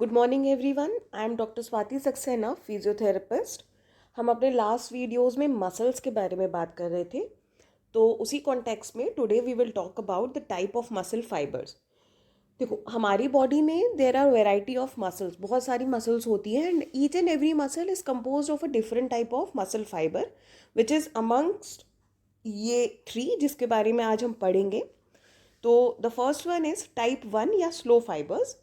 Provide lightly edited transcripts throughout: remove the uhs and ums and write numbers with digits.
Good morning everyone, I am doctor Swati Saxena, physiotherapist. हम अपने last videos में मसल्स के बारे में बात कर रहे थे, तो उसी कॉन्टेक्स्ट में today we will talk about the type of muscle fibres. देखो, हमारी बॉडी में there are variety of muscles, बहुत सारी मसल्स होती हैं and each and every muscle is compose of a different type of muscle fibre which is amongst ये three जिसके बारे में आज हम पढ़ेंगे। तो the first one is type 1 या slow fibres.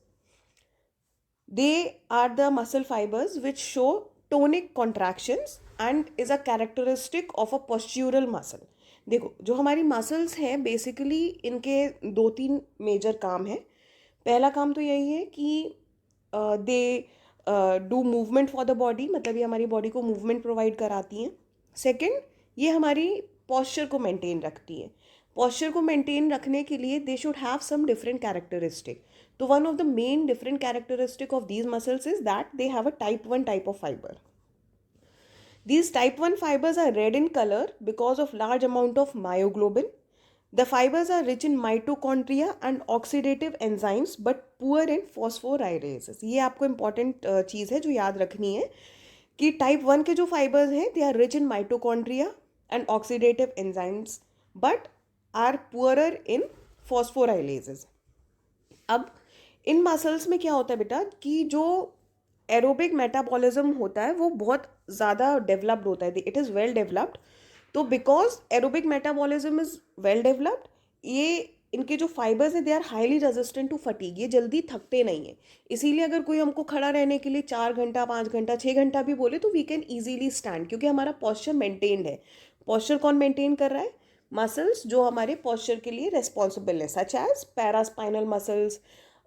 They are the muscle fibers which show tonic contractions and is a characteristic of a postural muscle. देखो, जो हमारी मसल्स हैं बेसिकली इनके दो तीन मेजर काम हैं। पहला काम तो यही है कि they do movement for the body, मतलब ये हमारी बॉडी को मूवमेंट प्रोवाइड कराती हैं। सेकंड, ये हमारी पॉस्चर को मेंटेन रखती है। पॉस्चर को मेंटेन रखने के लिए they should have some different characteristic. तो one of the main different characteristic of these muscles is that they have a type 1 type of fiber. These type 1 fibers are red in color because of large amount of myoglobin. The fibers are rich in mitochondria and oxidative enzymes but poor in phosphorylases. ये आपको important चीज़ है जो याद रखनी है कि type 1 के जो fibers हैं they are rich in mitochondria and oxidative enzymes but are poorer in phosphorylases. अब इन मसल्स में क्या होता है बेटा कि जो एरोबिक मेटाबॉलिज्म होता है वो बहुत ज़्यादा डेवलप्ड होता है, इट इज़ वेल डेवलप्ड। तो because aerobic metabolism is well developed, ये इनके जो फाइबर्स हैं they are highly resistant to fatigue, ये जल्दी थकते नहीं हैं। इसीलिए अगर कोई हमको खड़ा रहने के लिए 4 घंटा 5 घंटा 6 घंटा भी बोले तो वी कैन ईजीली स्टैंड, क्योंकि हमारा पॉस्चर मेंटेन्ड है। पॉस्चर कौन मेंटेन कर रहा है? मसल्स जो हमारे पॉस्चर के लिए रेस्पॉन्सिबल है, such as paraspinal muscles,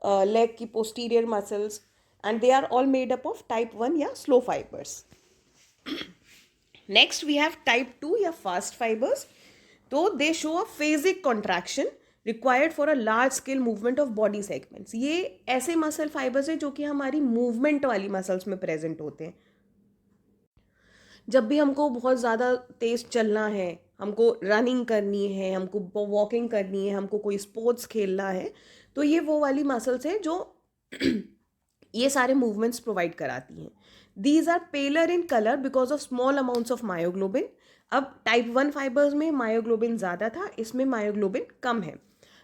leg की posterior muscles, and they are all made up of type 1 या slow fibres. Next we have type 2 या फास्ट फाइबर्स। तो they show a phasic contraction required for a large scale movement of body segments. ये ऐसे muscle fibres हैं जो कि हमारी movement वाली मसल्स में प्रेजेंट होते हैं। जब भी हमको बहुत ज़्यादा तेज़ चलना है, हमको रनिंग करनी है, हमको वॉकिंग करनी है, हमको कोई स्पोर्ट्स खेलना है, तो ये वो वाली मसल्स हैं जो ये सारे मूवमेंट्स प्रोवाइड कराती हैं। These are paler in colour because of small amounts of myoglobin. अब टाइप 1 फाइबर्स में मायोग्लोबिन ज़्यादा था, इसमें मायोग्लोबिन कम है।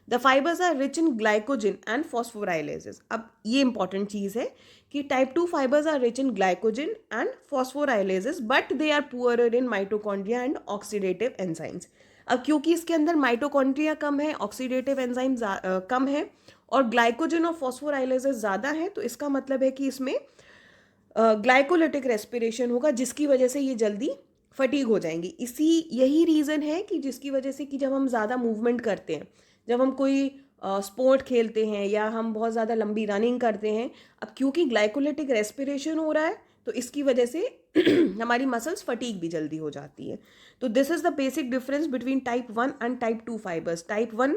The fibres are rich in glycogen and phosphorylases. अब ये इंपॉर्टेंट चीज़ है कि type 2 fibres are rich in glycogen and phosphorylases but they are poorer in mitochondria and oxidative enzymes. अब क्योंकि इसके अंदर माइटोकॉन्ड्रिया कम है, ऑक्सीडेटिव एंजाइम कम है और ग्लाइकोजिन और फॉस्फोराइलेजेस ज़्यादा है, तो इसका मतलब है कि इसमें ग्लाइकोलिटिक रेस्पिरेशन होगा जिसकी वजह से ये जल्दी फटीग हो जाएंगी। यही रीज़न है कि जिसकी वजह से कि जब हम ज़्यादा मूवमेंट करते हैं, जब हम कोई स्पोर्ट खेलते हैं या हम बहुत ज़्यादा लंबी रनिंग करते हैं, अब क्योंकि ग्लाइकोलिटिक रेस्पिरेशन हो रहा है तो इसकी वजह से हमारी मसल्स फटीग भी जल्दी हो जाती है। तो this is the basic difference between type 1 and type 2 fibres. Type 1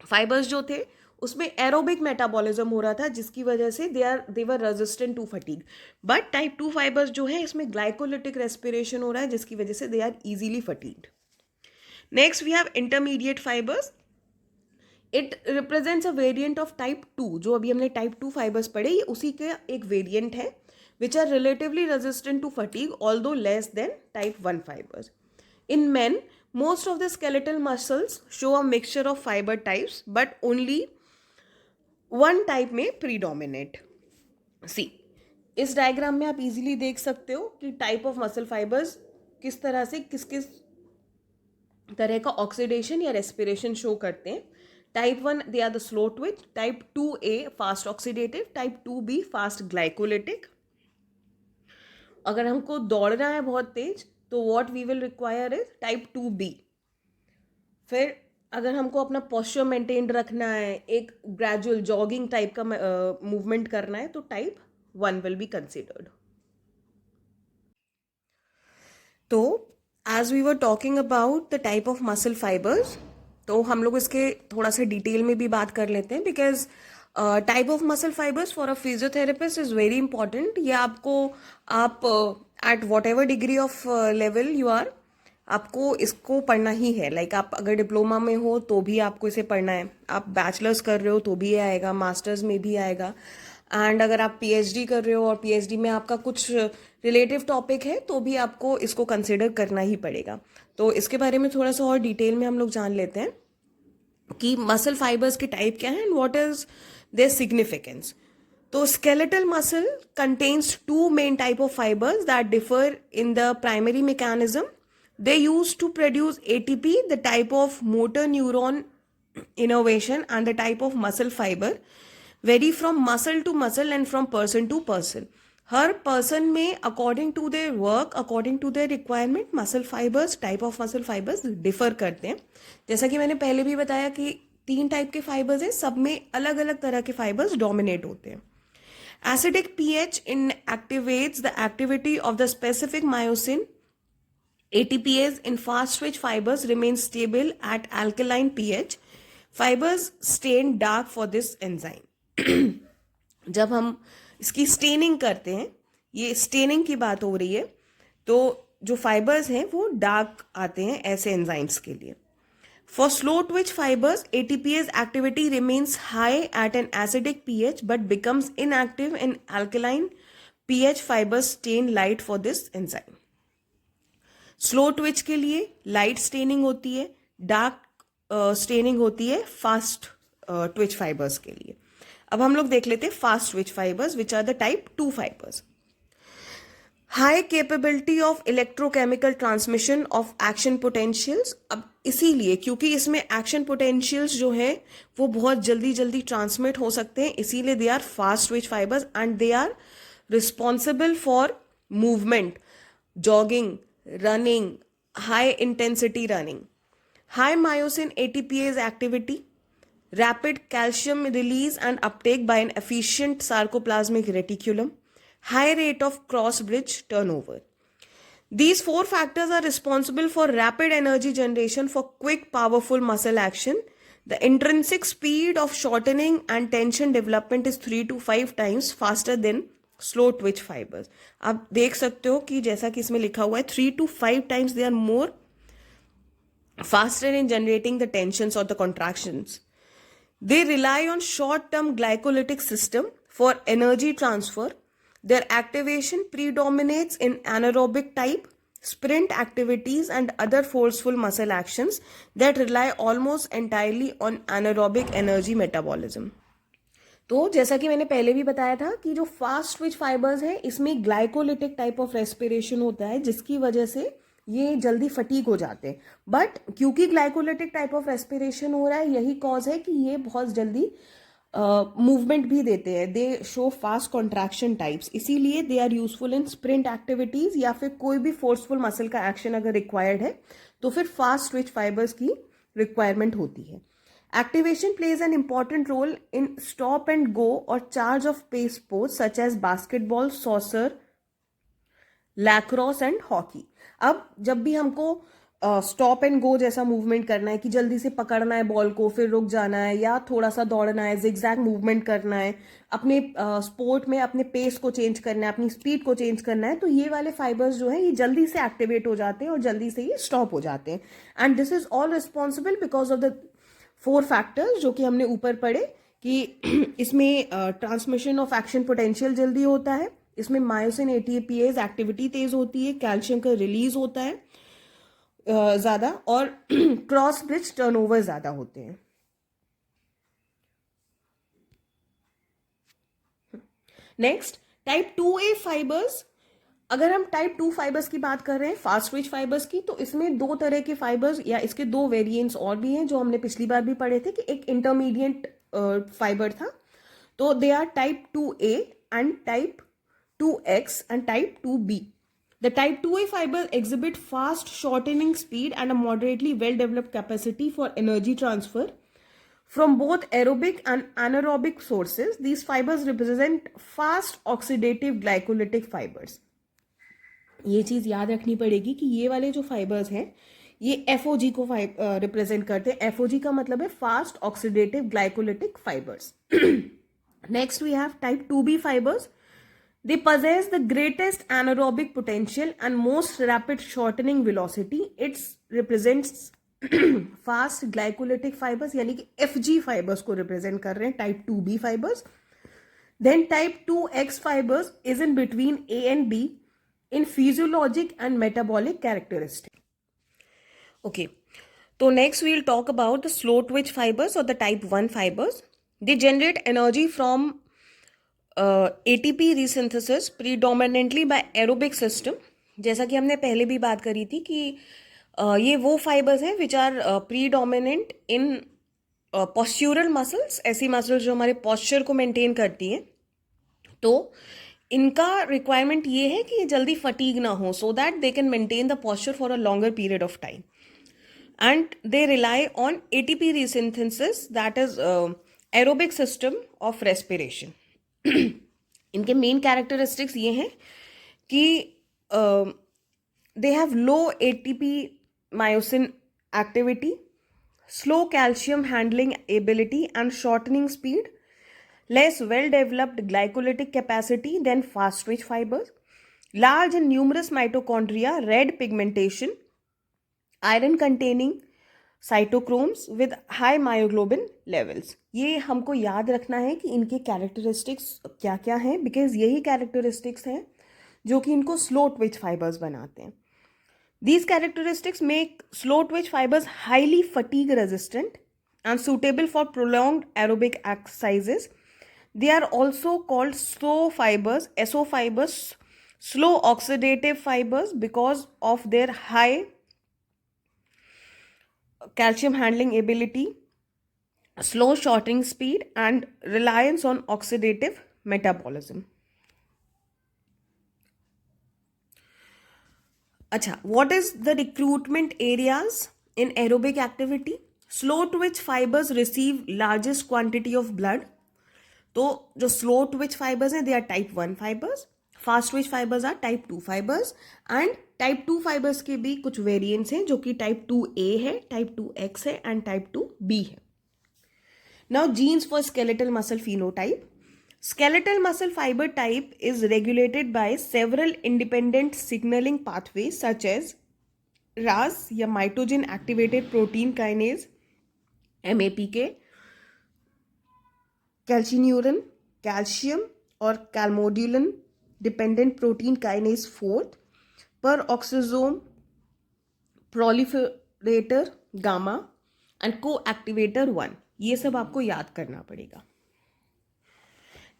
fibres जो थे उसमें एरोबिक मेटाबॉलिज्म हो रहा था जिसकी वजह से they were resistant to fatigue, but type 2 fibres जो है इसमें ग्लाइकोलिटिक रेस्पिरेशन हो रहा है जिसकी वजह से they are easily fatigued. Next we have intermediate fibres. It represents a variant of type 2। जो अभी हमने टाइप 2 फाइबर्स पढ़े ये उसी का एक वेरिएंट है, which are relatively resistant to fatigue although less than type 1 fibers. In men, most of the skeletal muscles show a mixture of fiber types, but only one type may predominate. See, इस diagram में आप easily देख सकते हो कि type of muscle fibres किस तरह से किस किस तरह का ऑक्सीडेशन या रेस्पिरेशन शो करते हैं। Type 1 they are the slow twitch, type 2A fast oxidative, type 2B fast glycolytic. अगर हमको दौड़ना है बहुत तेज तो what we will require is type 2B। फिर अगर हमको अपना पोस्चर मेंटेन रखना है, एक ग्रेजुअल जॉगिंग टाइप का मूवमेंट करना है, तो टाइप 1 विल बी कंसिडर्ड। तो as we were talking about the type of muscle fibres, तो हम लोग इसके थोड़ा सा डिटेल में भी बात कर लेते हैं because type of muscle fibres for a physiotherapist is very important. ये आपको आप at whatever degree of level you are, आपको इसको पढ़ना ही है। लाइक आप अगर डिप्लोमा में हो तो भी आपको इसे पढ़ना है, आप बैचलर्स कर रहे हो तो भी आएगा, मास्टर्स में भी आएगा, एंड अगर आप पीएचडी कर रहे हो और पीएचडी में आपका कुछ रिलेटिव टॉपिक है तो भी आपको इसको कंसिडर करना ही पड़ेगा। तो इसके बारे में थोड़ा सा और डिटेल में हम लोग जान लेते हैं कि मसल फाइबर्स के टाइप क्या है and what is their significance. तो skeletal muscle contains two main type of fibers that differ in the primary mechanism. They used to produce ATP, the type of motor neuron innervation, and the type of muscle fiber vary from muscle to muscle and from person to person. हर person में according to their work, according to their requirement, muscle fibres, type of muscle fibres differ करते हैं। जैसा कि मैंने पहले भी बताया कि 3 टाइप के फाइबर्स हैं, सब में अलग अलग तरह के फाइबर्स डोमिनेट होते हैं। Acidic pH inactivates the activity of the specific myosin. ATPase in fast twitch fibers remain stable at alkaline pH. Fibers stain dark for this enzyme. जब हम इसकी स्टेनिंग करते हैं, ये स्टेनिंग की बात हो रही है, तो जो फाइबर्स हैं वो डार्क आते हैं ऐसे एंजाइम्स के लिए। For slow twitch fibers, ATPase activity remains high at an acidic pH but becomes inactive in alkaline pH. Fibers stain light for this enzyme. Slow twitch के लिए light staining होती है, dark staining होती है fast twitch fibers के लिए। अब हम लोग देख लेते हैं fast twitch fibers, which are the type 2 fibers. High capability of electrochemical transmission of action potentials. अब इसीलिए क्योंकि इसमें एक्शन पोटेंशियल्स जो है वो बहुत जल्दी जल्दी ट्रांसमिट हो सकते हैं, इसीलिए they are fast twitch fibres and they are responsible for movement, jogging, running, high intensity running. High myosin ATPase activity, rapid calcium release and uptake by an efficient sarcoplasmic reticulum, high rate of cross bridge turnover. These 4 factors are responsible for rapid energy generation for quick powerful muscle action. The intrinsic speed of shortening and tension development is 3 to 5 times faster than slow twitch fibers. आप देख सकते हो कि जैसा कि इसमें लिखा हुआ है 3 to 5 times they are more faster in generating the tensions or the contractions. They rely on short-term glycolytic system for energy transfer. Their activation predominates in anaerobic type, sprint activities and other forceful muscle actions that rely almost entirely on anaerobic energy metabolism. तो जैसा कि मैंने पहले भी बताया था कि जो फास्ट ट्विच फाइबर्स हैं इसमें ग्लाइकोलिटिक टाइप ऑफ रेस्पिरेशन होता है जिसकी वजह से ये जल्दी फटीक हो जाते हैं। बट क्योंकि ग्लाइकोलिटिक टाइप ऑफ रेस्पिरेशन हो रहा है यही कॉज है कि ये बहुत जल्दी मूवमेंट भी देते हैं। They show fast contraction types, इसीलिए they are useful in sprint activities या फिर कोई भी फोर्सफुल मसल का एक्शन अगर रिक्वायर्ड है तो फिर फास्ट ट्विच फाइबर्स की रिक्वायरमेंट होती है। Activation plays an important role in stop and go और charge of pace sports such as basketball, soccer, lacrosse and hockey. अब जब भी हमको स्टॉप एंड गो जैसा मूवमेंट करना है कि जल्दी से पकड़ना है बॉल को फिर रुक जाना है या थोड़ा सा दौड़ना है, जिगजैग मूवमेंट करना है, अपने स्पोर्ट में अपने पेस को चेंज करना है, अपनी स्पीड को चेंज करना है, तो ये वाले फाइबर्स जो है ये जल्दी से एक्टिवेट हो जाते हैं और जल्दी से ये स्टॉप हो जाते हैं। And this is all responsible because of the 4 factors जो कि हमने ऊपर पढ़े कि इसमें ट्रांसमिशन ऑफ एक्शन पोटेंशियल जल्दी होता है, इसमें मायोसिन एटीपीएज एक्टिविटी तेज होती है, कैल्शियम का रिलीज होता है ज्यादा और क्रॉस ब्रिज टर्नओवर ज्यादा होते हैं। Next type 2A fibres. अगर हम टाइप 2 फाइबर्स की बात कर रहे हैं फास्ट ट्विच फाइबर्स की, तो इसमें 2 तरह के फाइबर्स या इसके 2 वेरिएंट्स और भी हैं जो हमने पिछली बार भी पढ़े थे कि एक इंटरमीडिएट फाइबर था, तो they are type 2A and type 2X and type 2B. The type 2A fiber exhibit fast shortening speed and a moderately well-developed capacity for energy transfer from both aerobic and anaerobic sources. These fibers represent fast oxidative glycolytic fibers. ये चीज याद रखनी पड़ेगी कि ये वाले जो fibres हैं ये FOG को रिप्रेजेंट करते हैं। FOG का मतलब है fast oxidative glycolytic fibres. Next we have type 2B fibers. They possess the greatest anaerobic potential and most rapid shortening velocity. It represents fast glycolytic fibers यानी कि FG fibers को represent कर रहे हैं type 2B fibers. Then type 2X fibers is in between A and B in physiologic and metabolic characteristics. Okay, so next we'll talk about the slow twitch fibers or the type 1 fibers. They generate energy from ATP resynthesis predominantly by aerobic system. जैसा कि हमने पहले भी बात करी थी कि ये वो फाइबर्स हैं which are predominant in postural muscles, ऐसी मसल्स जो हमारे पॉस्चर को मेंटेन करती हैं. तो इनका रिक्वायरमेंट ये है कि ये जल्दी फटीग ना हो, so that they can maintain the posture for a longer period of time. And they rely on ATP resynthesis, that is aerobic system of respiration. इनके मेन कैरेक्टरिस्टिक्स ये हैं कि they have low ATP myosin activity, slow calcium handling ability and shortening speed, less well developed glycolytic capacity than fast twitch fibers, large and numerous mitochondria, red pigmentation, iron containing cytochromes with high myoglobin levels. ये हमको याद रखना है कि इनके characteristics क्या क्या हैं, बिकॉज यही कैरेक्टरिस्टिक्स हैं जो कि इनको स्लो ट्विच फाइबर्स बनाते हैं. These characteristics make slow twitch fibers highly fatigue resistant and suitable for prolonged aerobic exercises. They are also called slow fibers, SO fibers, slow oxidative fibers, because of their high calcium handling ability, slow shortening speed and reliance on oxidative metabolism. अच्छा, what is the recruitment areas in aerobic activity? Slow twitch fibers receive largest quantity of blood. तो जो slow twitch fibers हैं, they are type 1 fibers. Fast twitch fibers are type 2 fibers. And type 2 fibers के भी कुछ variants हैं जो कि type 2A है, type 2X है and type 2B है. Now genes for skeletal muscle phenotype. Skeletal muscle fiber type is regulated by several independent signaling pathways such as RAS या mitogen activated protein kinase MAPK, calcineurin, calcium और calmodulin dependent protein kinase 4th, peroxisome proliferator gamma and co-activator 1. ये सब आपको याद करना पड़ेगा.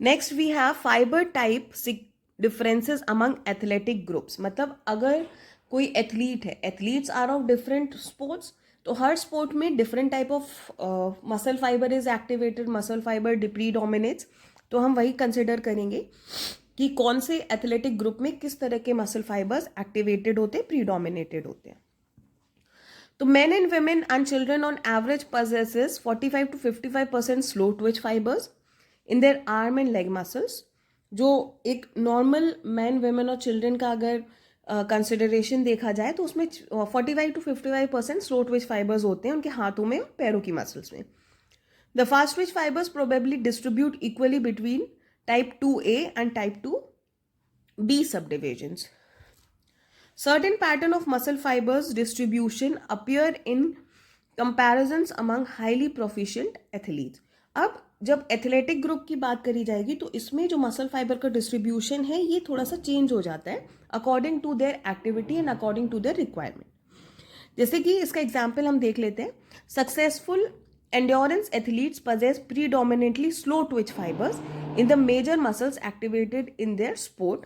Next we have fibre type differences among athletic groups. मतलब अगर कोई एथलीट है, athletes are of different sports, तो हर स्पोर्ट में different type of muscle fibre is activated, muscle fibre predominates. तो हम वही कंसिडर करेंगे कि कौन से एथलेटिक ग्रुप में किस तरह के मसल फाइबर्स एक्टिवेटेड होते हैं, प्रीडोमिनेटेड होते हैं. तो men and women and children on average possesses 45 to 55% slow twitch fibers in their arm and leg muscles. जो एक नॉर्मल मैन, वेमेन और चिल्ड्रन का अगर कंसिडरेशन देखा जाए तो उसमें 45 to 55% स्लो ट्विच फाइबर्स होते हैं उनके हाथों में और पैरों की मसल्स में. The fast twitch fibres probably distribute equally between type 2A and type 2B subdivisions. Certain pattern of muscle fibers distribution appear in comparisons among highly proficient athletes. अब जब एथलेटिक ग्रुप की बात करी जाएगी तो इसमें जो मसल फाइबर का डिस्ट्रीब्यूशन है ये थोड़ा सा चेंज हो जाता है according to their activity and according to their requirement. जैसे कि इसका एग्जाम्पल हम देख लेते हैं. Successful endurance athletes possess predominantly slow twitch fibers in the major muscles activated in their sport.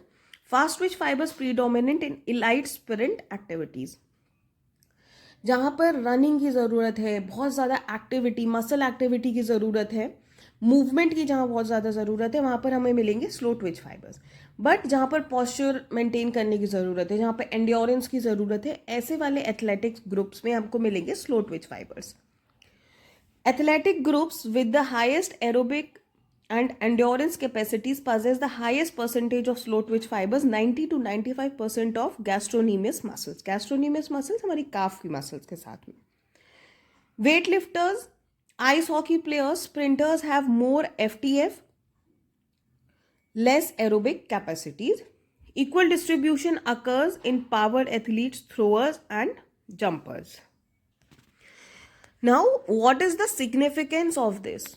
Fast twitch fibers predominant in elite sprint activities. जहाँ पर running की ज़रूरत है, बहुत ज़्यादा एक्टिविटी, मसल एक्टिविटी की ज़रूरत है, मूवमेंट की जहाँ बहुत ज़्यादा ज़रूरत है, वहाँ पर हमें मिलेंगे स्लो ट्विच फाइबर्स. बट जहाँ पर पॉस्चर मेंटेन करने की ज़रूरत है, जहाँ पर एंड्योरेंस की ज़रूरत है, ऐसे वाले एथलेटिक्स ग्रुप्स में हमको मिलेंगे slow twitch fibres. Athletic groups with the highest aerobic and endurance capacities possess the highest percentage of slow twitch fibers, 90 to 95% of gastrocnemius muscles. Gastrocnemius muscles हमारी calf की muscles के साथ में. Weightlifters, ice hockey players, sprinters have more FTF, less aerobic capacities. Equal distribution occurs in power athletes, throwers and jumpers. Now, what is the significance of this?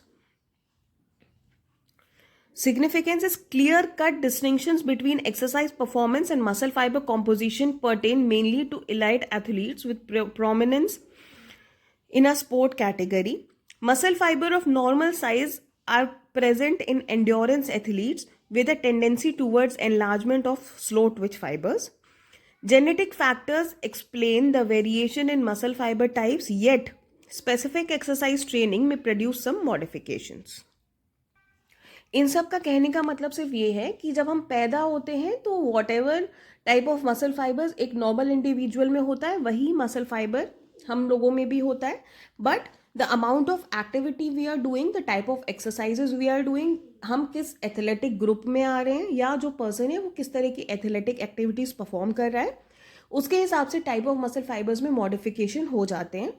Significance is clear-cut distinctions between exercise performance and muscle fiber composition pertain mainly to elite athletes with prominence in a sport category. Muscle fiber of normal size are present in endurance athletes with a tendency towards enlargement of slow twitch fibers. Genetic factors explain the variation in muscle fiber types, yet specific exercise training may produce some modifications. इन सब का कहने का मतलब सिर्फ ये है कि जब हम पैदा होते हैं तो what ever type of muscle fibres एक नॉर्मल इंडिविजुअल में होता है वही मसल फाइबर हम लोगों में भी होता है, but the amount of activity we are doing, the type of exercises we are doing, हम किस एथलेटिक ग्रुप में आ रहे हैं या जो पर्सन है वो किस तरह की एथलेटिक एक्टिविटीज़ परफॉर्म कर रहा है, उसके हिसाब से टाइप ऑफ मसल फाइबर्स में मॉडिफिकेशन हो जाते हैं.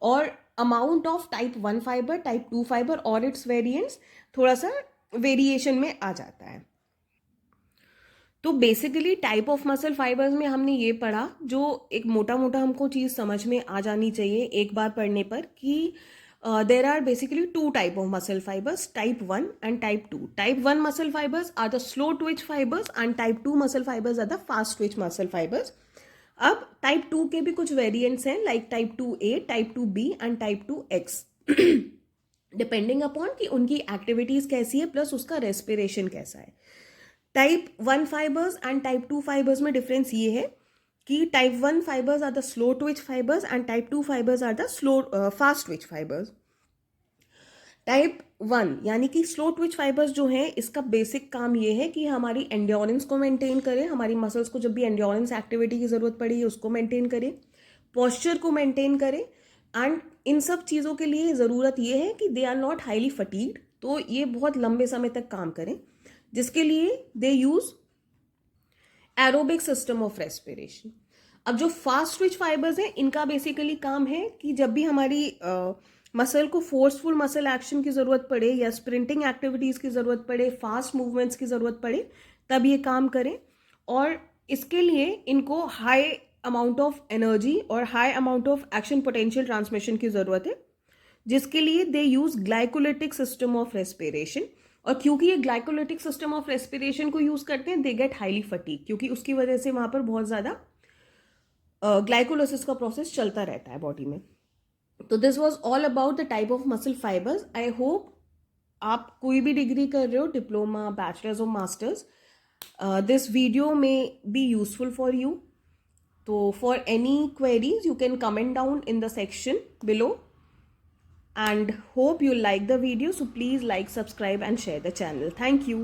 और amount of type 1 fibre, type 2 fibre और इट्स वेरिएंट्स थोड़ा सा वेरिएशन में आ जाता है. तो basically type of muscle fibres में हमने ये पढ़ा, जो एक मोटा मोटा हमको चीज़ समझ में आ जानी चाहिए एक बार पढ़ने पर, कि there are basically 2 type of muscle fibres, type 1 and type 2. Type 1 muscle fibres are the slow twitch fibres and type 2 muscle fibres are the fast twitch muscle fibres. अब टाइप 2 के भी कुछ वेरिएंट्स हैं, like type 2A, type 2B and type 2X, depending upon कि उनकी activities कैसी है plus उसका रेस्पिरेशन कैसा है. Type 1 fibres and type 2 fibres में डिफरेंस ये है कि type 1 fibres are the slow twitch fibres and type 2 fibres are the fast twitch fibres. Type 1 यानी कि स्लो ट्विच फाइबर्स जो हैं, इसका बेसिक काम ये है कि हमारी एंड्योरेंस को मेंटेन करें, हमारी मसल्स को जब भी एंड्योरेंस एक्टिविटी की ज़रूरत पड़ी उसको मेंटेन करें, पॉस्चर को मेंटेन करें, एंड इन सब चीज़ों के लिए ज़रूरत ये है कि they are not highly fatigued, तो ये बहुत लंबे समय तक काम करें, जिसके लिए they use aerobic system of respiration. अब जो फास्ट ट्विच फाइबर्स हैं, इनका बेसिकली काम है कि जब भी हमारी मसल को फोर्सफुल मसल एक्शन की ज़रूरत पड़े या स्प्रिंटिंग एक्टिविटीज़ की ज़रूरत पड़े, फास्ट मूवमेंट्स की ज़रूरत पड़े, तब ये काम करें. और इसके लिए इनको हाई अमाउंट ऑफ एनर्जी और high amount of action potential transmission की ज़रूरत है, जिसके लिए they use glycolytic system of respiration. और क्योंकि ये ग्लाइकोलिटिक सिस्टम ऑफ रेस्पिरेशन को यूज़ करते हैं, दे गेट हाईली फटीग, क्योंकि उसकी वजह से वहाँ पर बहुत ज़्यादा ग्लाइकोलिसिस का प्रोसेस चलता रहता है बॉडी में. तो this was all about the type of muscle fibres. I hope आप कोई भी डिग्री कर रहे हो, डिप्लोमा, बैचलर्स और मास्टर्स, दिस वीडियो में be useful for you. So for any queries, you can comment down in the section below, and hope you like the video. So please like, subscribe and share the channel. Thank you.